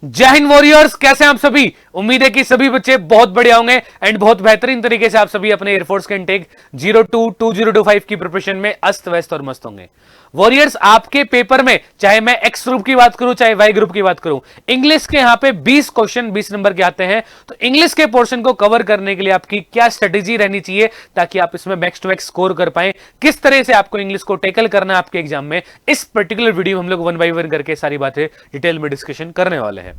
जय हिंद वॉरियर्स, कैसे हैं आप सभी। उम्मीद है कि सभी बच्चे बहुत बढ़िया होंगे एंड बहुत बेहतरीन तरीके से आप सभी अपने एयरफोर्स के इनटेक 02-2025 की प्रिपरेशन में अस्त व्यस्त और मस्त होंगे। वॉरियर्स, आपके पेपर में चाहे मैं एक्स ग्रुप की बात करूं चाहे वाई ग्रुप की बात करूं, इंग्लिश के यहां पे 20 क्वेश्चन 20 नंबर के आते हैं। तो इंग्लिश के पोर्शन को कवर करने के लिए आपकी क्या स्ट्रेटेजी रहनी चाहिए ताकि आप इसमें मैक्स टू मैक्स स्कोर कर पाए, किस तरह से आपको इंग्लिश को टैकल करना है आपके एग्जाम में, इस पर्टिकुलर वीडियो में हम लोग वन बाई वन करके सारी बातें डिटेल में डिस्कशन करने वाले हैं।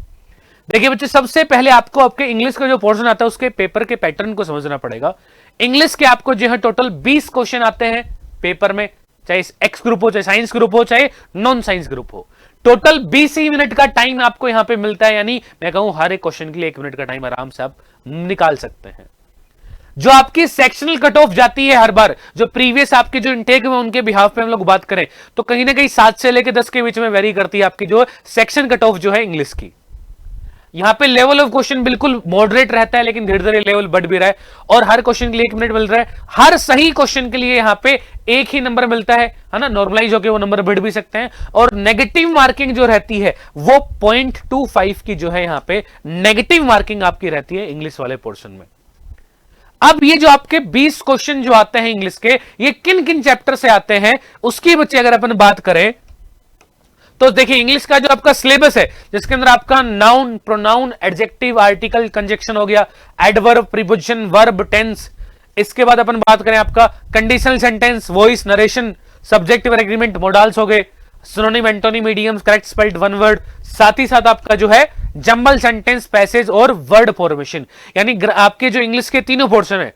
देखिए बच्चे, सबसे पहले आपको आपके इंग्लिश का जो पोर्शन आता है उसके पेपर के पैटर्न को समझना पड़ेगा। इंग्लिश के आपको जो है टोटल 20 क्वेश्चन आते हैं पेपर में, चाहे एक्स ग्रुप हो, चाहे साइंस ग्रुप हो, चाहे नॉन साइंस ग्रुप हो। टोटल 20 ही मिनट का टाइम आपको यहां पे मिलता है, यानी मैं कहूं हर एक क्वेश्चन के लिए 1 मिनट का टाइम आराम से आप निकाल सकते हैं। जो आपकी सेक्शनल कट ऑफ जाती है हर बार, जो प्रीवियस आपके जो इंटेक में उनके बिहाफ पे हम लोग बात करें तो कहीं ना कहीं 7 से लेकर 10 के बीच में वेरी करती है आपकी जो सेक्शन कट ऑफ जो है इंग्लिश की। यहां पे लेवल ऑफ क्वेश्चन बिल्कुल मॉडरेट रहता है, लेकिन धीरे धीरे लेवल बढ़ भी रहा है और हर क्वेश्चन के लिए 1 मिनट मिल रहा है। हर सही क्वेश्चन के लिए यहां पे एक ही नंबर मिलता है ना, नॉर्मलाइज होकर वो नंबर बढ़ भी सकते हैं। और नेगेटिव मार्किंग जो रहती है वो 0.25 की जो है यहां पे नेगेटिव मार्किंग आपकी रहती है इंग्लिश वाले पोर्शन में। अब ये जो आपके 20 क्वेश्चन जो आते हैं इंग्लिश के, ये किन किन चैप्टर से आते हैं उसकी बच्चे अगर अपन बात करें तो देखिए, इंग्लिश का जो आपका सिलेबस है जिसके अंदर आपका noun, pronoun, adjective, article, conjunction हो गया, एडवर्ब, प्रीपोजिशन, वर्ब, टेंस। इसके बाद अपन बात करें आपका conditional sentence, voice, narration, subjective agreement, modals हो गए, synonym, antonym, idioms, correct spelled, one word. साथ ही साथ आपका जो है जंबल सेंटेंस, पैसेज और वर्ड फॉर्मेशन, यानी आपके जो इंग्लिश के तीनों पोर्शन है,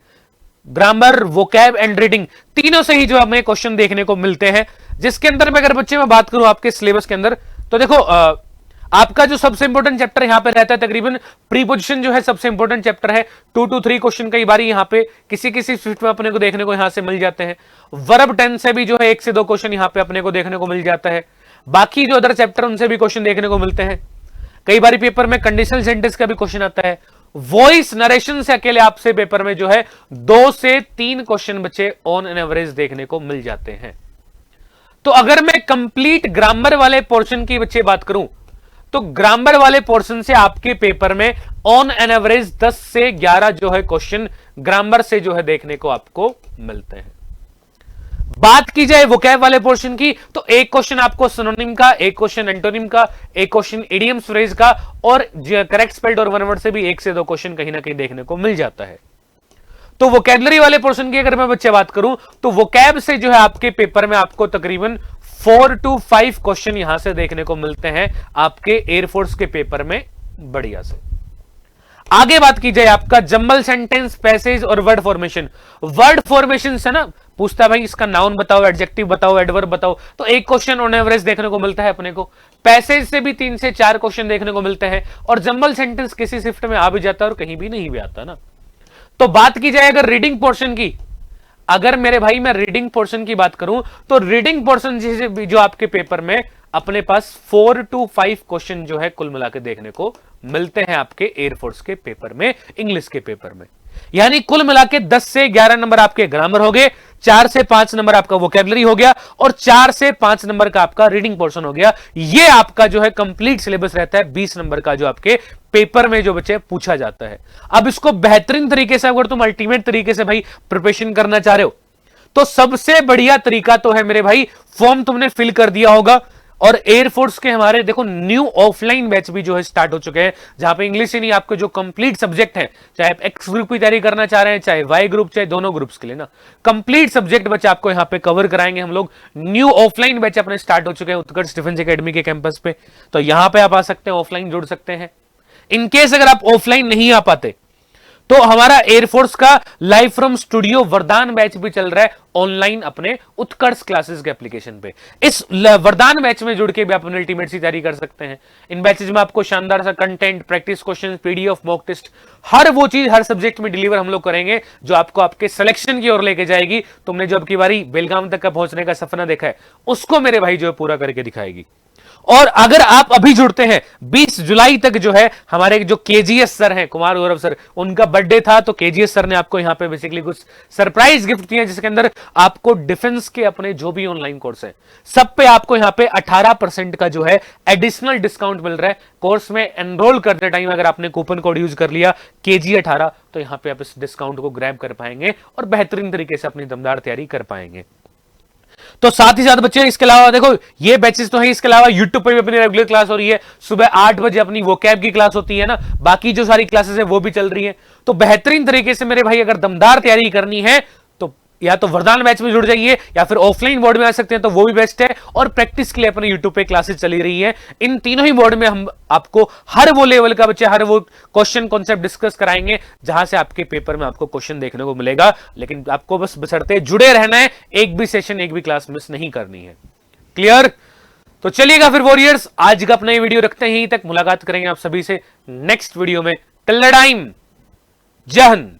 ग्रामर, वोकैब एंड रीडिंग, तीनों से ही जो हमें क्वेश्चन देखने को मिलते हैं। जिसके अंदर में अगर बच्चे मैं बात करूं आपके सिलेबस के अंदर तो देखो, आपका जो सबसे इंपॉर्टेंट चैप्टर यहां पे रहता है तकरीबन प्रीपोजिशन जो है सबसे इंपॉर्टेंट चैप्टर है। 2 to 3 क्वेश्चन कई बार यहां पे किसी किसी शिफ्ट में अपने को देखने को यहां से मिल जाते हैं। वर्ब टेंस से भी जो है 1 से 2 क्वेश्चन यहां पे अपने को देखने को मिल जाता है। बाकी जो अदर चैप्टर उनसे भी क्वेश्चन देखने को मिलते हैं। कई बार पेपर में कंडीशनल सेंटेंस का भी क्वेश्चन आता है। वॉइस नरेशन से अकेले आपसे पेपर में जो है 2 से 3 क्वेश्चन बच्चे ऑन एन एवरेज देखने को मिल जाते हैं। तो अगर मैं कंप्लीट ग्रामर वाले पोर्शन की बच्चे बात करूं तो ग्रामर वाले पोर्शन से आपके पेपर में ऑन एन एवरेज 10 से 11 जो है क्वेश्चन ग्रामर से जो है देखने को आपको मिलते हैं। बात की जाए वोकैब वाले पोर्शन की तो एक क्वेश्चन आपको सिनोनिम का, एक क्वेश्चन एंटोनिम का, एक क्वेश्चन इडियम्स फ्रेज का और करेक्ट स्पेल्ड और वन वर्ड से भी 1 से 2 क्वेश्चन कहीं ना कहीं देखने को मिल जाता है। तो वोकैबलरी वाले पोर्शन की अगर मैं बच्चे बात करूं तो वोकैब से जो है आपके पेपर में आपको तकरीबन 4 to 5 क्वेश्चन यहां से देखने को मिलते हैं आपके एयरफोर्स के पेपर में बढ़िया से। आगे बात की जाए आपका जंबल सेंटेंस, पैसेज और वर्ड फॉर्मेशन। वर्ड फॉर्मेशन से ना पूछता है भाई इसका नाउन बताओ, एडजेक्टिव बताओ, एडवर्ब बताओ, तो एक क्वेश्चन ऑन एवरेज देखने को मिलता है अपने को। पैसेज से भी 3 से 4 क्वेश्चन देखने को मिलते हैं और जंबल सेंटेंस किसी शिफ्ट में आ भी जाता है और कहीं भी नहीं भी आता ना। तो बात की जाए अगर रीडिंग पोर्शन की, अगर मेरे भाई मैं रीडिंग पोर्शन की बात करूं तो रीडिंग पोर्शन जो आपके पेपर में अपने पास 4 to 5 क्वेश्चन जो है कुल मिलाकर देखने को मिलते हैं आपके एयरफोर्स के पेपर में, इंग्लिश के पेपर में। यानी कुल मिलाके 10 से 11 नंबर आपके ग्रामर हो गए, 4 से 5 नंबर आपका वोकैबुलरी हो गया और 4 से 5 नंबर का आपका रीडिंग पोर्शन हो गया। ये आपका जो है कंप्लीट सिलेबस रहता है 20 नंबर का जो आपके पेपर में जो बच्चे पूछा जाता है। अब इसको बेहतरीन तरीके से अगर तुम अल्टीमेट तरीके से भाई प्रिपरेशन करना चाह रहे हो तो सबसे बढ़िया तरीका तो है मेरे भाई, फॉर्म तुमने फिल कर दिया होगा और एयरफोर्स के हमारे देखो न्यू ऑफलाइन बैच भी जो है स्टार्ट हो चुके हैं, जहां पे इंग्लिश ही नहीं आपके जो कंप्लीट सब्जेक्ट है, चाहे आप एक्स ग्रुप की तैयारी करना चाह रहे हैं, चाहे वाई ग्रुप, चाहे दोनों ग्रुप्स के लिए ना कंप्लीट सब्जेक्ट बच्चे आपको यहां पे कवर कराएंगे हम लोग। न्यू ऑफलाइन बैच अपने स्टार्ट हो चुके हैं उत्कर्ष डिफेंस एकेडमी के कैंपस पे, तो यहां पे आप आ सकते हैं, ऑफलाइन जुड़ सकते हैं। इनकेस अगर आप ऑफलाइन नहीं आ पाते तो हमारा एयरफोर्स का लाइव फ्रॉम स्टूडियो वरदान बैच भी चल रहा है ऑनलाइन अपने उत्कर्ष क्लासेस के एप्लीकेशन पे। इस वरदान बैच में जुड़ के भी आप अपनी अल्टीमेट सी तैयारी कर सकते हैं। इन बैचेज में आपको शानदार सा content, practice question, PDF, mock test, हर वो चीज हर सब्जेक्ट में डिलीवर हम लोग करेंगे जो आपको आपके सिलेक्शन की ओर लेके जाएगी। तुमने जो अब की बारी बेलगाम तक का पहुंचने का सपना देखा है उसको मेरे भाई जो है पूरा करके दिखाएगी। और अगर आप अभी जुड़ते हैं 20 जुलाई तक जो है हमारे जो केजीएस सर हैं, कुमार गौरव सर, उनका बर्थडे था, तो केजीएस सर ने आपको यहां पे बेसिकली कुछ सरप्राइज गिफ्ट दिए जिसके अंदर आपको डिफेंस के अपने जो भी ऑनलाइन कोर्स है सब पे आपको यहां पे 18% का जो है एडिशनल डिस्काउंट मिल रहा है। कोर्स में एनरोल करते टाइम अगर आपने कूपन कोड यूज कर लिया KG18, तो यहां पे आप इस डिस्काउंट को ग्रैब कर पाएंगे और बेहतरीन तरीके से अपनी दमदार तैयारी कर पाएंगे। तो साथ ही साथ बच्चे इसके अलावा देखो ये बैचेस तो है, इसके अलावा यूट्यूब पे भी अपनी रेगुलर क्लास हो रही है, सुबह 8 बजे अपनी वोकैब की क्लास होती है ना, बाकी जो सारी क्लासेस है वो भी चल रही है। तो बेहतरीन तरीके से मेरे भाई अगर दमदार तैयारी करनी है तो या तो वरदान बैच में जुड़ जाइए या फिर ऑफलाइन बोर्ड में आ सकते हैं, तो वो भी बेस्ट है। और प्रैक्टिस के लिए अपने यूट्यूब पे क्लासेस चली रही है। इन तीनों ही बोर्ड में हम आपको हर वो लेवल का बच्चे हर वो क्वेश्चन कॉन्सेप्ट डिस्कस कराएंगे जहां से आपके पेपर में आपको क्वेश्चन देखने को मिलेगा। लेकिन आपको बस बशर्ते जुड़े रहना है, एक भी सेशन एक भी क्लास मिस नहीं करनी है। क्लियर? तो चलिएगा फिर वॉरियर्स, आज का अपना ये वीडियो रखते हैं यहीं तक। मुलाकात करेंगे आप सभी से नेक्स्ट वीडियो में। टिल द टाइम, जय हिंद।